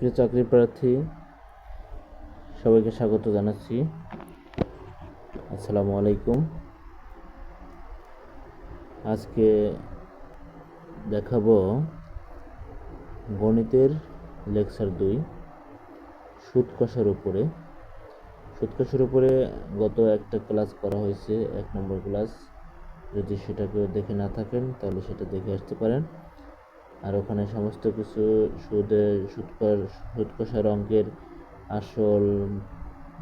প্রিয় চাকরি প্রার্থী সবাইকে স্বাগত জানাচ্ছি। আসসালামু আলাইকুম। আজকে দেখাবো গণিতের লেকচার 2 সুদ কষার উপরে। গত একটা ক্লাস করা হয়েছে, 1 নম্বর ক্লাস। যদি সেটাকে দেখে না থাকেন তাহলে সেটা দেখে আসতে পারেন। আর ওখানে সমস্ত কিছু সুদ কষার অঙ্কের আসল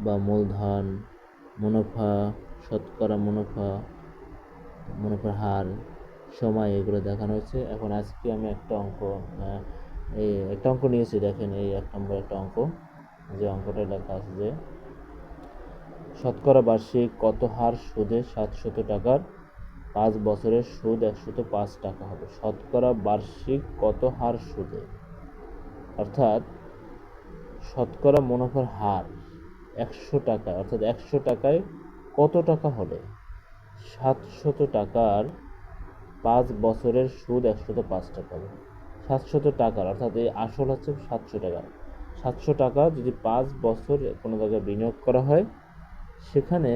বা মূলধন, মুনাফা, শতকরা মুনাফা, মুনাফার হার, সময়, এগুলো দেখানো হয়েছে। এখন আজকে আমি একটা অঙ্ক নিয়েছি। দেখেন, এই 1 নম্বর একটা অঙ্ক, যে অঙ্কটা লেখা আছে যে শতকরা বার্ষিক কত হার সুদে 700 টাকার 5 বছরের সুদ 105 টাকা হবে। শতকরা বার্ষিক কত হার সুদে, অর্থাৎ শতকরা মুনাফার হার 100 টাকা, অর্থাৎ 100 টাকায় কত টাকা হলে 700 টাকার 5 বছরের সুদ 105 টাকা হবে। 700 টাকার, অর্থাৎ এই আসল হচ্ছে 700 টাকা। 700 টাকা যদি 5 বছর কোনো জায়গায় বিনিয়োগ করা হয়, সেখানে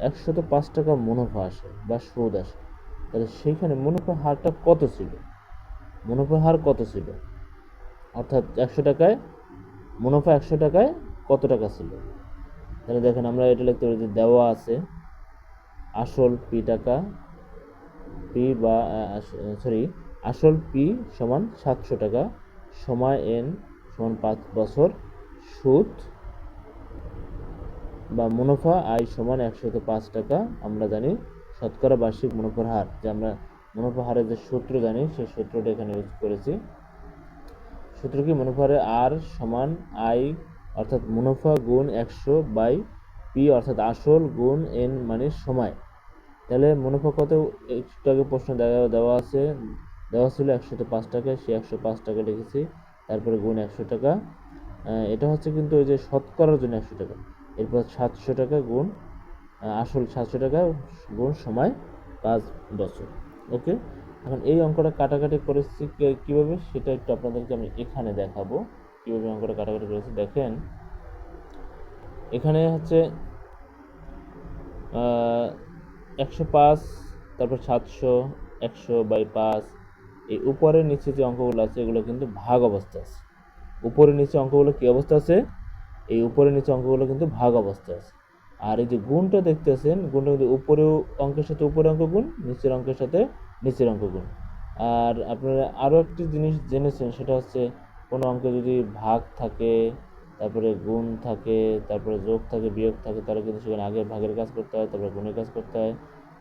105 টাকা মুনাফা আসে বা সুদ আসে। তাহলে সেইখানে মুনাফার হারটা কত ছিল, অর্থাৎ 100 টাকায় মুনাফা 100 টাকায় কত টাকা ছিল। তাহলে দেখেন, আমরা এটা লিখতে পারি যে দেওয়া আছে আসল পি টাকা, আসল পি সমান 700 টাকা, সময় এন সমান 5 বছর, সুদ বা মুনাফা আই সমান 105 টাকা। আমরা জানি শতকরা বার্ষিক মুনাফার হার, যে আমরা মুনাফা হারের যে সূত্র জানি, সেই সূত্রটা এখানে ইউজ করেছি। সূত্র কি? মুনাফা হারে আর সমান আই, অর্থাৎ মুনাফা গুণ 100 বাই পি, অর্থাৎ আসল গুণ এন মানে সময়। তাহলে মুনাফা কত? একটু আগে প্রশ্ন দেওয়া ছিল 105 টাকা, সে 105 টাকা লিখেছি, তারপরে গুণ 100 টাকা। এটা হচ্ছে কিন্তু ওই যে শতকরার জন্য 100 টাকা। এরপর 700 টাকা গুণ আসল 700 টাকা গুণ সময় 5 বছর। ওকে, এখন এই অঙ্কটা কাটাকাটি করেছি কিভাবে, সেটা একটু আপনাদেরকে আমি এখানে দেখাবো কিভাবে অঙ্কটা কাটাকাটি করেছি। দেখেন, এখানে হচ্ছে 105, তারপর 700, 100 বাই 5। এই উপরের নিচে যে অঙ্কগুলো আছে, এগুলো কিন্তু ভাগ অবস্থা আছে। উপরে নিচে অঙ্কগুলো কি অবস্থা আছে? এই উপরে নিচে অঙ্কগুলো কিন্তু ভাগ অবস্থা আছে। আর এই যে গুণটা দেখতেছেন, গুণটা কিন্তু উপরেও অঙ্কের সাথে উপরে অঙ্ক গুণ, নিচের অঙ্কের সাথে নিচের অঙ্ক গুণ। আর আপনারা আরও একটি জিনিস জেনেছেন, সেটা হচ্ছে কোনো অঙ্কে যদি ভাগ থাকে, তারপরে গুণ থাকে, তারপরে যোগ থাকে, বিয়োগ থাকে, তাহলে কিন্তু সেখানে আগে ভাগের কাজ করতে হয়, তারপরে গুণের কাজ করতে হয়,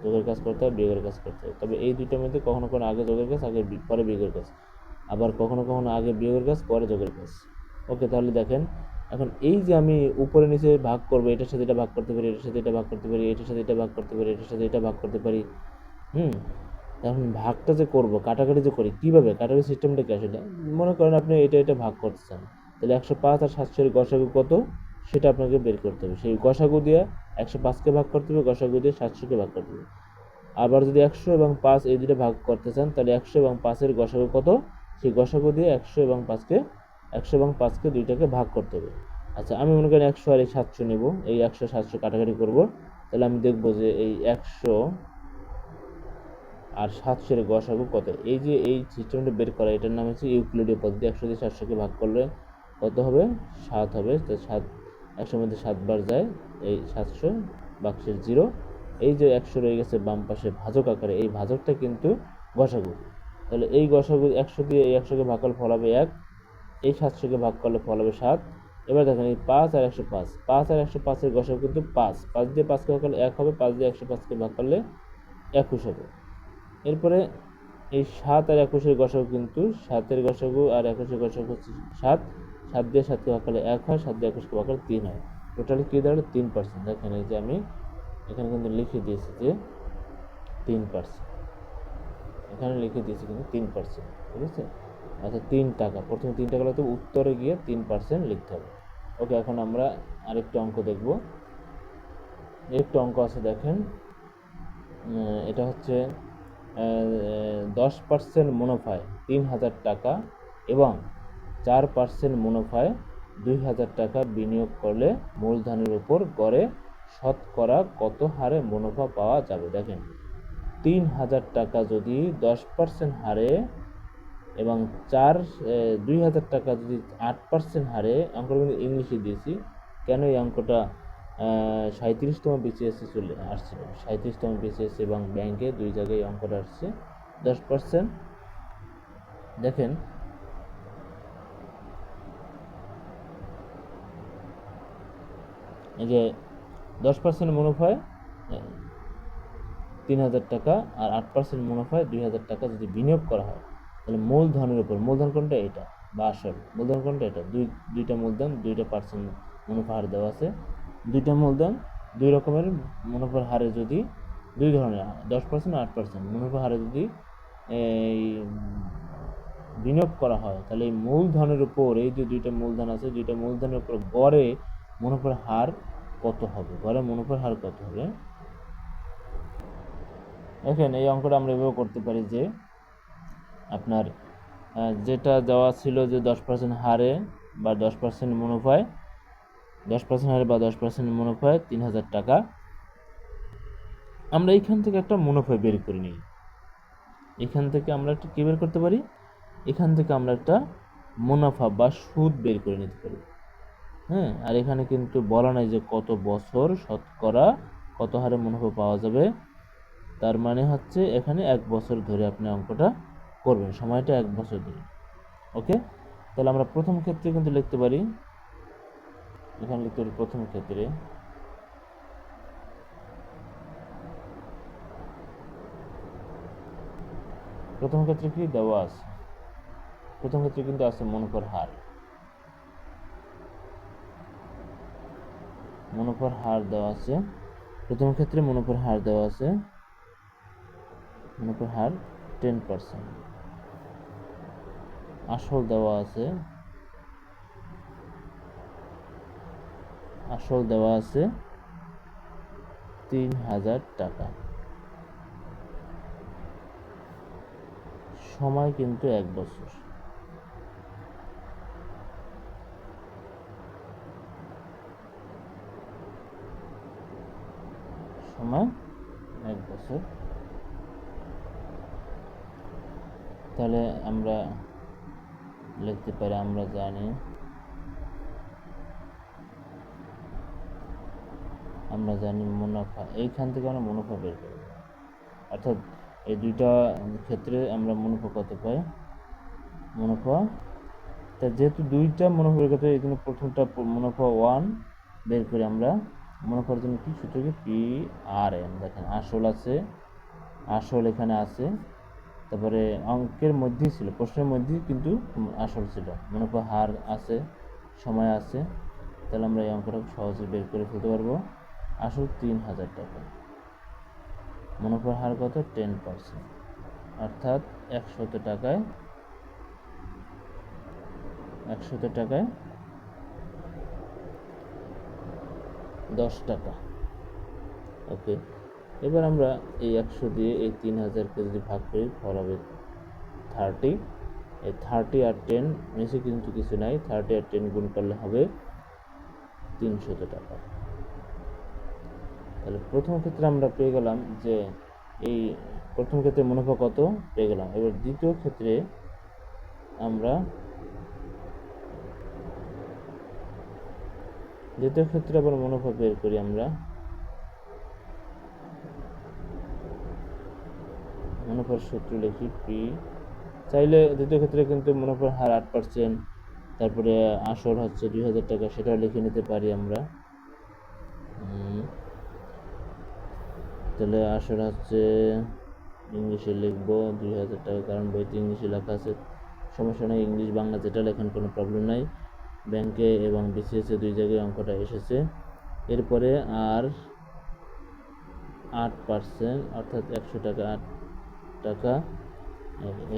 যোগের কাজ করতে হয়, বিয়োগের কাজ করতে হয়। তবে এই দুইটার মধ্যে কখনো কখনো আগে যোগের কাজ, পরে বিয়োগের কাজ, আবার কখনো কখনো আগে বিয়োগের কাজ, পরে যোগের কাজ। ওকে, তাহলে দেখেন, এখন এই যে আমি উপরে নিচে ভাগ করবো, এটার সাথে এটা ভাগ করতে পারি, এটার সাথে এটা ভাগ করতে পারি, এটার সাথে এটা ভাগ করতে পারি, এটার সাথে এটা ভাগ করতে পারি। এখন ভাগটা যে করবো, কাটাকাটি যে করি, কীভাবে কাটাকাটি সিস্টেমটা কি আসলে? মনে করেন আপনি এটা ভাগ করতেছেন, তাহলে 105 আর 700 গসাগু কত, সেটা আপনাকে বের করতে হবে। সেই গসাগু দিয়ে 105কে ভাগ করতে হবে, গসাগু দিয়ে 700কে ভাগ করতে হবে। আবার যদি 100 এবং 5 এই দুটো ভাগ করতে চান, তাহলে 100 এবং 5-এর গসাগু কত, সেই গসাগু দিয়ে 100 এবং 5কে দুইটাকে ভাগ করতে হবে। আচ্ছা, আমি মনে করেন 100 আর এই 700 নেব, এই 100 700 কাটাকাটি করব। তাহলে আমি দেখবো যে এই 100 আর 700-এর গসাগু কত। এই যে এই সিস্টেমটা বের করা, এটার নাম হচ্ছে ইউক্লিডীয় পদ্ধতি। 100 দিয়ে 700কে ভাগ করলে কত হবে? 7 হবে। তো 100-এর মধ্যে 7 বার যায়, এই 700 বাক্সের 0। এই যে 100 রয়ে গেছে বাম পাশে ভাজক আকারে, এই ভাজকটা কিন্তু গসাগু। তাহলে এই গসাগু 100 দিয়ে এই 100কে ভাগ করলে ফল হবে 1, এই 700কে ভাগ করলে ফল হবে 7। এবার দেখেন, এই 5 আর 105, 5 আর 105-এর গসাগু কিন্তু 5, 5 দিয়ে 5কে ভাগ করলে 1 হবে, 5 দিয়ে 105কে ভাগ করলে 21 হবে। এরপরে এই 7 আর 21-এর গসাগু কিন্তু 7-এর গসাগু আর 21-এর গসাগু হচ্ছে 7, 7 দিয়ে 7কে ভাগ করলে 1 হয়, 7 দিয়ে 21কে ভাগ করলে 3 হয়। টোটালি কি দাঁড়ালো? 3%। দেখেন, এই যে আমি এখানে কিন্তু লিখে দিয়েছি যে 3%, এখানে লিখে দিয়েছি কিন্তু 3%, ঠিক আছে? আচ্ছা, 3 টাকা, প্রথমে 3 টাকা লাগতো, উত্তরে গিয়ে 3% লিখতে হবে। ওকে, এখন আমরা আরেকটা অঙ্ক দেখব। একটু অঙ্ক আছে, দেখেন, এটা হচ্ছে 10% মুনাফায় 3000 টাকা এবং 4% মুনাফায় 2,000 টাকা বিনিয়োগ করলে মূলধনের উপর গড়ে শতকরা কত হারে মুনাফা পাওয়া যাবে? দেখেন, 3,000 টাকা যদি 10% হারে এবং 2,000 টাকা যদি 8% হারে, অঙ্কটা কিন্তু ইংলিশে দিয়েছি, কেন এই অঙ্কটা 37তম বিসিএসে চলে আসছিল, 37তম বিসিএস এবং ব্যাংকে দুই জায়গায় অঙ্কটা আসছে 10%। দেখেন, এই যে 10% মুনাফায় 3,000 টাকা আর 8% মুনাফায় 2,000 টাকা যদি বিনিয়োগ করা হয়, তাহলে মূলধনের উপর, মূলধন কোনটা? এটা, বা আসল মূলধন কোনটা? এটা। দুইটা মূলধন, 2% মুনাফা হার দেওয়া আছে। দুইটা মূলধন, দুই রকমের মুনাফার হারে যদি, দুই ধরনের 10% 8% মুনাফা হারে যদি এই বিনিয়োগ করা হয়, তাহলে এই মূলধনের উপর, এই যে দুইটা মূলধন আছে, দুইটা মূলধনের উপর গড়ে মুনাফার হার কত হবে? গড়ে মুনাফার হার কত হবে? দেখেন, এই অঙ্কটা আমরা এভাবে করতে পারি যে আপনার যেটা দেওয়া ছিল যে 10% হারে বা 10% মুনাফায়, 10% হারে বা 10% মুনাফায় 3,000 টাকা, আমরা এখান থেকে একটা মুনাফা বের করে নিই। এখান থেকে আমরা একটা কী বের করতে পারি? এখান থেকে আমরা একটা মুনাফা বা সুদ বের করে নিতে পারি। হ্যাঁ, আর এখানে কিন্তু বলা নাই যে কত বছর শতকরা কত হারে মুনাফা পাওয়া যাবে। তার মানে হচ্ছে এখানে 1 বছর ধরে আপনি অঙ্কটা করবেন, সময়টা 1 বছর ধরে। ওকে, তাহলে আমরা প্রথম ক্ষেত্রে কিন্তু লিখতে পারি, এখানে লিখতে পারি প্রথম ক্ষেত্রে, প্রথম ক্ষেত্রে কি দেওয়া আছে? প্রথম ক্ষেত্রে কিন্তু আছে মুনাফার হার, মুনাফার হার দেওয়া আছে। প্রথম ক্ষেত্রে মুনাফার হার দেওয়া আছে, মুনাফার হার 10%। আসল দেওয়া আছে, আসল দেওয়া আছে 3,000 টাকা। সময় কিন্তু 1 বছর। সময় 1 বছর। তাহলে আমরা লিখতে পারি, আমরা জানি, মুনাফা, এইখান থেকে আমরা মুনাফা বের করি, অর্থাৎ এই দুইটা ক্ষেত্রে আমরা মুনাফা কত পাই? মুনাফা, তা যেহেতু দুইটা মুনাফা বের করতে হয়, এই জন্য প্রথমটা মুনাফা 1 বের করে আমরা মুনাফার জন্য কি সূত্র? কি PRN। দেখেন, আসল আছে, আসল এখানে আছে, তারপরে অঙ্কের মধ্যেই ছিল, প্রশ্নের মধ্যেই কিন্তু আসল ছিল, মুনাফা হার আছে, সময় আছে। তাহলে আমরা এই অঙ্কটা সহজে বের করে ফেলতে পারবো। আসল 3,000 টাকা, মুনাফার হার কত? 10%, অর্থাৎ 100 টাকায় 10 টাকা। ওকে, এবার আমরা এই 100 দিয়ে এই 3,000কে যদি ভাগ করি, ফল হবে 30। এই 30 আর 10 নিচে কিন্তু কিছু নাই, 30 আর 10 গুণ করলে হবে 300 টাকা। তাহলে প্রথম ক্ষেত্রে আমরা পেয়ে গেলাম যে এই প্রথম ক্ষেত্রে মুনাফা কত পেয়ে গেলাম। এবার দ্বিতীয় ক্ষেত্রে আবার মুনাফা বের করি। আমরা মুনাফার সূত্র লিখি পি। চাইলে দ্বিতীয় ক্ষেত্রে কিন্তু মুনাফার হার 8%, তারপরে আসল হচ্ছে 2,000 টাকা, সেটাও লিখে নিতে পারি আমরা। তাহলে আসল হচ্ছে, ইংলিশে লিখবো 2,000 টাকা, কারণ বইতে ইংলিশে লেখা আছে, সমস্যা নেই, ইংলিশ বাংলা যেটা লেখেন কোনো প্রবলেম নাই। ব্যাংকে এবং বিসিএসে দুই জায়গায় অঙ্কটা এসেছে। এরপরে আর 8%, অর্থাৎ 100 টাকা 8 টাকা,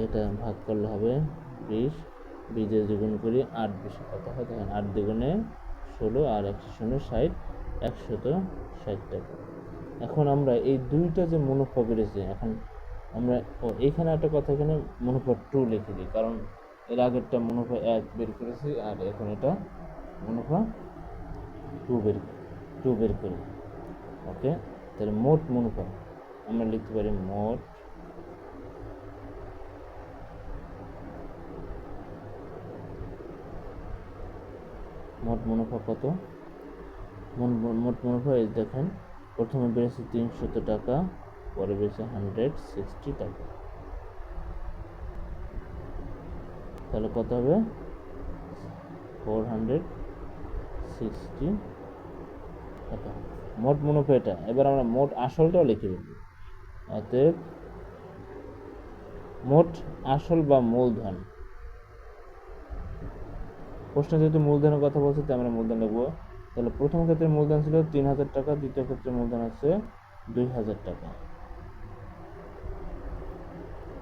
এটা ভাগ করলে হবে 20, 20 দিয়ে দ্বিগুণ করি, 8 20 কত হয়? দেখেন, 8 দ্বিগুণে 16 আর 100 60, 160 টাকা। এখন আমরা এই দুইটা যে মুনাফা বেড়েছে, এখন আমরা এইখানে একটা কথা, এখানে মুনাফা 2 লিখে দিই, কারণ এর আগেরটা মুনাফা 1 বের করেছি, আর এখন এটা মুনাফা 2 বের করি। ওকে, তাহলে মোট মুনাফা আমরা লিখতে পারি মোট মুনাফা কত। মোট মুনাফা এই দেখেন, প্রথমে বেড়েছে 300 টাকা, পরে বেড়েছে 160 টাকা। তাহলে কত হবে? 460 টাকা মোট মুনাফা এটা। এবার আমরা মোট আসলটাও লিখে দেব। অতএব মোট আসল বা মূলধন, প্রশ্নে যেহেতু মূলধনের কথা বলছে তাই আমরা মূলধন লিখবো। তাহলে প্রথম ক্ষেত্রে মূলধন ছিল 3000 টাকা, দ্বিতীয় ক্ষেত্রে মূলধন আছে 2000 টাকা।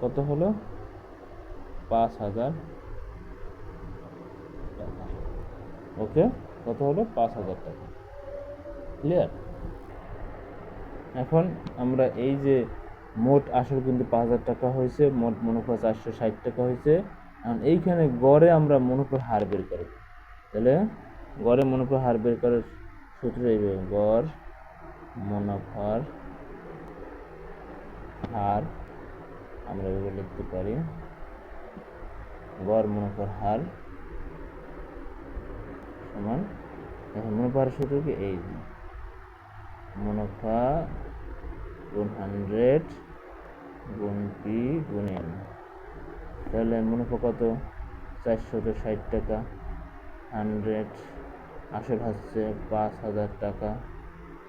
কত হলো? 5000 টাকা। ওকে, কত হলো? 5000 টাকা। ক্লিয়ার? এখন আমরা এই যে মোট আসল কিন্তু 5000 টাকা হয়েছে, মোট মুনাফা 460 টাকা হয়েছে। এখন এইখানে গড়ে আমরা মুনাফার হার বের করব। তাহলে গড়ে মুনাফার হার বের করার সূত্র এইভাবে, গড় মুনাফার হার আমরা এভাবে লিখতে পারি, গড় মুনাফার হার সমান, এখন মুনাফার সূত্র কি? এই যে মুনাফা গুণ 100 গুণ পি গুণ এন। তাহলে মুনাফা কত? 460 টাকা। 100 আসল হচ্ছে 5000 টাকা,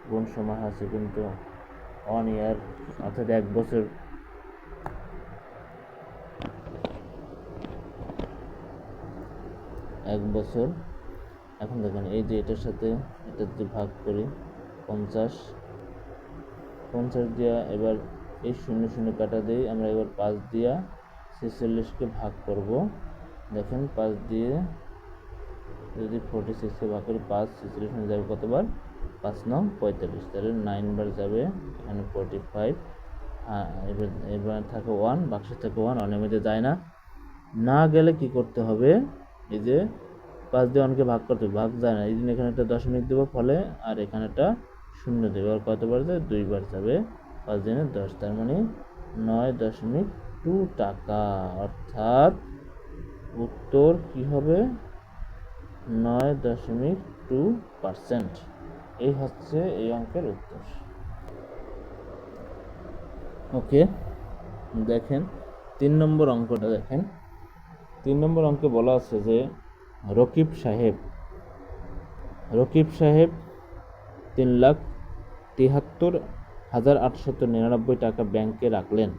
গুণ সময় আছে কিন্তু 1 ইয়ার, অর্থাৎ 1 বছর। এখন দেখেন এই যে এটার সাথে এটা যদি ভাগ করি 50 দিয়া, এবার এই 0 কাটা দিই আমরা। এবার 5 দিয়া 46কে ভাগ করব। দেখেন 5 দিয়ে যদি 46কে ভাগ করি, 5 46 যাবে কতবার? 5 9 45, তাহলে 9 বার যাবে, এখানে 45। এবার থাকে 1, বাক্সে থাকে 1, অনেক মধ্যে যায় না গেলে কি করতে হবে? এই যে 5 দিয়ে 1কে ভাগ করতে হবে, ভাগ যায় না, এই জন্য এখানে একটা দশমিক দেবো ফলে, আর এখানে একটা 0 দেবে। আর কতবার যায়? 2 বার যাবে। 5 দিনে 10, তার মানে 9.2 টাকা। অর্থাৎ উত্তর কি হবে? 9.2%। এই হচ্ছে এই অঙ্কের উত্তর। ওকে, দেখেন 3 নম্বর অঙ্কটা দেখেন। 3 নম্বর অঙ্কে বলা আছে যে রকিব সাহেব 3,73,899 টাকা ব্যাংকে রাখলেন।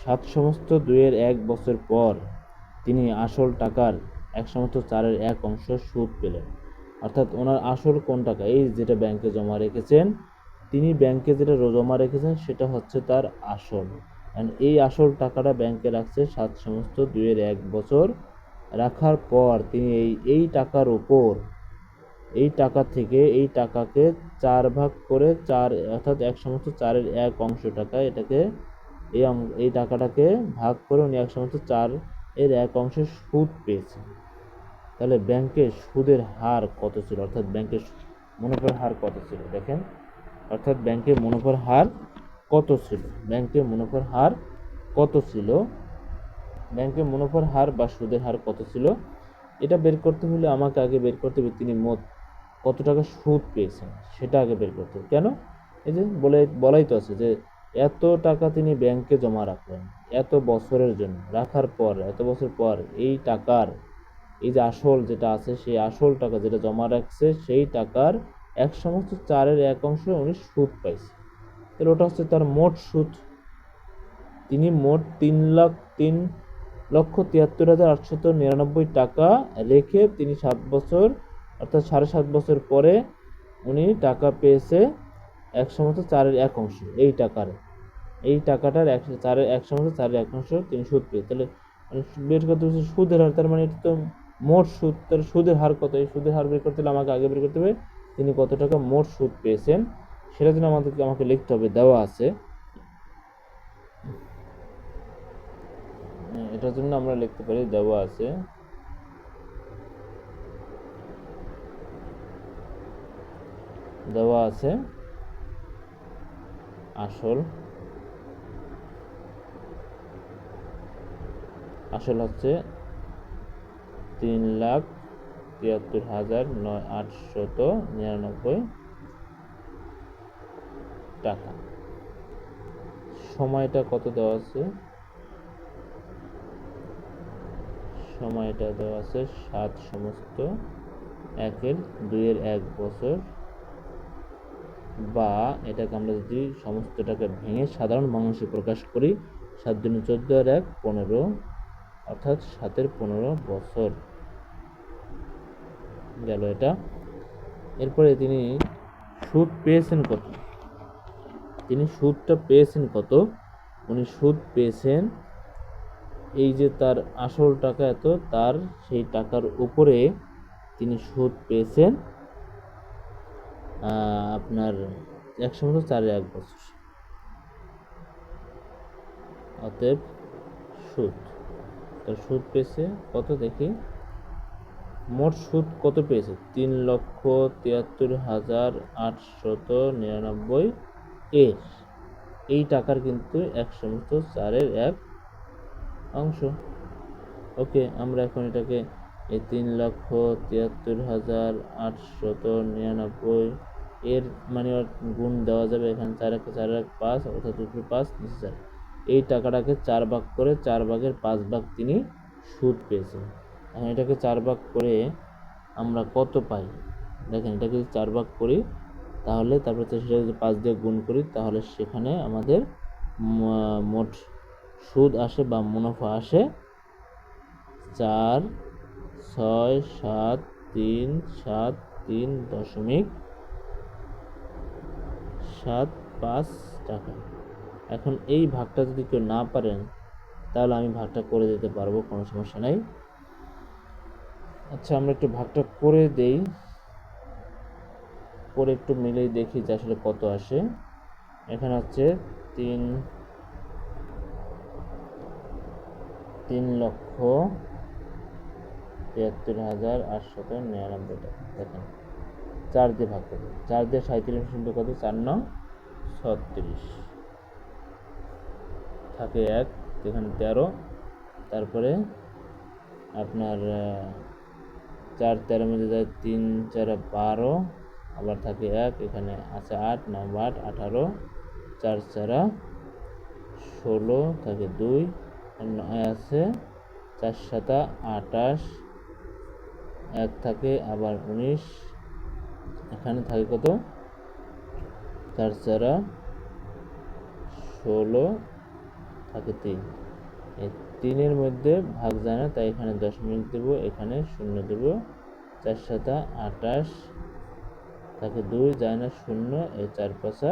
7/2 বছর পর তিনি আসল টাকার 1/4 সুদ পেলেন। অর্থাৎ ওনার আসল কোন টাকা? এই যেটা ব্যাংকে জমা রেখেছেন, তিনি ব্যাংকে যেটা জমা রেখেছেন সেটা হচ্ছে তার আসল। এই আসল টাকাটা ব্যাংকে রাখছে 7/2 বছর। রাখার পর তিনি এই টাকার উপর, এই টাকা থেকে এই টাকাকে 4 ভাগ করে 4, অর্থাৎ 1/4 টাকা, এটাকে এই টাকাটাকে ভাগ করে উনি 1/4 সুদ পেয়েছেন। তাহলে ব্যাংকের সুদের হার কত ছিল? অর্থাৎ ব্যাংকের মুনাফার হার কত ছিল? দেখেন, অর্থাৎ ব্যাংকের মুনাফার হার কত ছিল? ব্যাংকের মুনাফার হার কত ছিল? ব্যাংকের মুনাফার হার বা সুদের হার কত ছিল? এটা বের করতে হলে আমাকে আগে বের করতে হবে তিনি মোট কত টাকা সুদ পেয়েছেন, সেটা আগে বের করতে হবে। কেন? এই যে বলাই তো আছে যে এত টাকা তিনি ব্যাংকে জমা রাখলেন এত বছরের জন্য, রাখার পর এত বছর পর এই টাকার, এই যে আসল যেটা আছে, সেই আসল টাকা যেটা জমা রাখছে সেই টাকার 1/4 উনি সুদ পাইছে। তাহলে ওটা হচ্ছে তার মোট সুদ। তিনি মোট 3,73,899 টাকা রেখে তিনি 7 বছর, অর্থাৎ 7.5 বছর পরে উনি টাকা পেয়েছে 1/4 এই টাকার, এই টাকাটার 1/4 তিনি সুদ পেয়েছে। তাহলে বের করতে হচ্ছে সুদের হার, তার মানে এটা তো মোট সুদ। তার সুদের হার কত? এই সুদের হার বের করতে হলে আমাকে আগে বের করতে হবে তিনি কত টাকা মোট সুদ পেয়েছেন। সেটার জন্য আমাকে লিখতে হবে, দেওয়া আছে এটার জন্য আমরা লিখতে পারি দেওয়া আছে আসল হচ্ছে 3,73,899 টাকা। সময়টা কত দেওয়া আছে? সময়টা দেওয়া আছে 7 সমস্ত 1/2 বছর, বা এটাকে আমরা যদি সমস্তটাকে ভেঙে সাধারণ মানুষে প্রকাশ করি, 7 × 14 আর 1 15, অর্থাৎ 7/15 বছর গেল এটা। এরপরে তিনি সুদ পেয়েছেন কত? উনি সুদ পেয়েছেন, এই যে তার আসল টাকা এত, তার সেই টাকার উপরে তিনি সুদ পেয়েছেন আপনার 1/4 বছর। অতএব সুদ পেয়েছে কত দেখি। মোট সুদ কত পেয়েছে? 3,73,899 এর এই টাকার কিন্তু 1/4 অংশ। ওকে, আমরা এখন এটাকে এই 3,73,899 এর মানে গুণ দেওয়া যাবে। এখানে 4 × 4 = 5, অর্থাৎ উপরে 5 নিচে 4। এই টাকাটাকে 4 ভাগ করে 4 ভাগের 5 ভাগ তিনি সুদ পেয়েছেন। এখন এটাকে 4 ভাগ করে আমরা কত পাই দেখেন। এটাকে যদি 4 ভাগ করি তাহলে তারপরে সেটা যদি 5 দিয়ে গুণ করি তাহলে সেখানে আমাদের মোট সুদ আসে বা মুনাফা আসে 4,6,7,3,75 টাকা। এখন এই ভাগটা যদি কেউ না পারেন তাহলে আমি ভাগটা করে দিতে পারবো, কোনো সমস্যা নাই। আচ্ছা, আমরা একটু ভাগটা করে দেই, করে একটু মিলেই দেখি যে আসলে কত আসে। এখানে হচ্ছে 3,73,899 টাকা। দেখেন 4 দিয়ে ভাগ করবে, 4 দিয়ে 37 কত? 4×9 = 36, থাকে 1, এখানে 13, তারপরে আপনার 4 13 মধ্যে যায় 3 4 12, আবার থাকে 1, এখানে আছে 8 9 8 18, 4 4 16, থাকে 2, 9 আছে, 4 7 28, 1 থাকে আবার 19, এখানে থাকে কত? 4 4 16, থাকে 3। এই 3-এর মধ্যে ভাগ যায় না, তাই এখানে দশমিক দেব, এখানে 0 দেব। 4 7 28, থাকে 2, যায় না 0, এই 4 5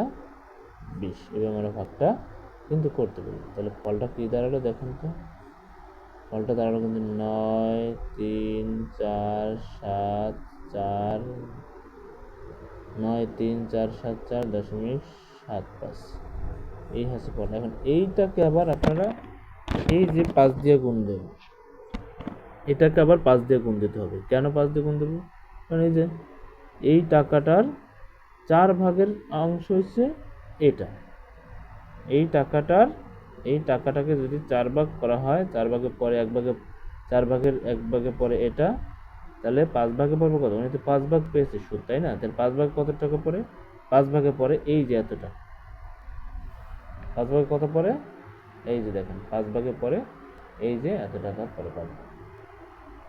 20। এবার আমরা ভাগটা কিন্তু করতে পারি। তাহলে ফলটা কি দাঁড়ালো দেখুন তো। ফলটা দাঁড়ালো কিন্তু 9 3 4 7 4 9 3 4 7 4.75। এই হচ্ছে ফল। এখন এইটাকে আবার আপনারা এই যে 5 দিয়ে গুণ দেবেন, এটাকে আবার 5 দিয়ে গুণ দিতে হবে। কেন 5 দিয়ে গুণ দেবো? কারণ এই যে এই টাকাটার 4 ভাগের অংশ হচ্ছে এটা। এই টাকাটাকে যদি 4 ভাগ করা হয়, 4 ভাগের পরে 1 ভাগে, 4 ভাগের 1 ভাগে পরে এটা, তাহলে 5 ভাগে পড়বে কত? উনি তো 5 ভাগ পেয়েছে সুদ, তাই না? তাহলে 5 ভাগ কত টাকা পড়ে? 5 ভাগে পরে এই যে এতটা। 5 ভাগে কত পড়ে? এই যে দেখেন 5 ভাগে পরে এই যে এত টাকা পড়ে পাবে।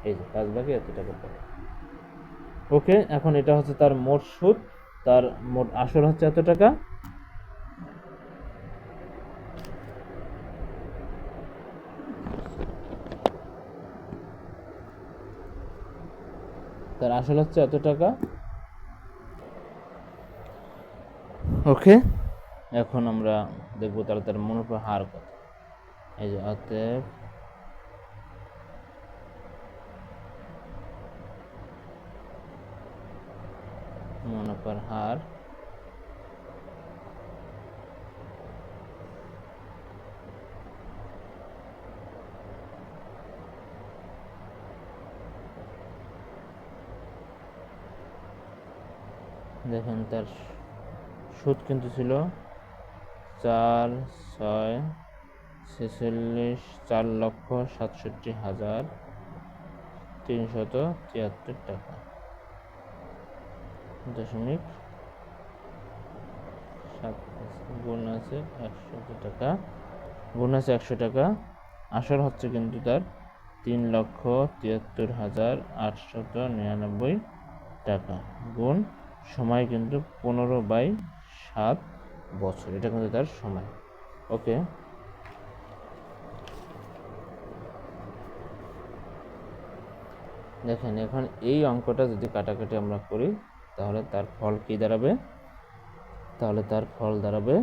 এই যে 5 ভাগে এত টাকা পড়ে। ওকে, এখন এটা হচ্ছে তার মোট সুদ, তার মোট আসল হচ্ছে এত টাকা। তার আসল হচ্ছে এত টাকা। ওকে, এখন আমরা দেখবো তাহলে তার মুনাফার হার কত। এই যে অতএব মুনাফার হার দেখেন তার সুদ কিন্তু ছিল 4,67,373 টাকা দশমিক 7 গুণ আছে 100 টাকা, গুণ আছে 100 টাকা। আসল হচ্ছে কিন্তু তার 3,73,899 টাকা, গুণ সময় কিন্তু 15/7 বছর, এটা কিন্তু তার সময়। ওকে, দেখেন এখন এই অঙ্কটা যদি কাটাকাটি আমরা করি তাহলে তার ফল কি দাঁড়াবে? তাহলে তার ফল দাঁড়াবে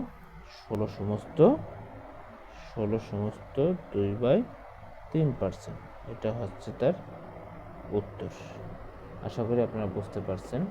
16/2/3%। এটা হচ্ছে তার উত্তর। আশা করি আপনারা বুঝতে পারছেন।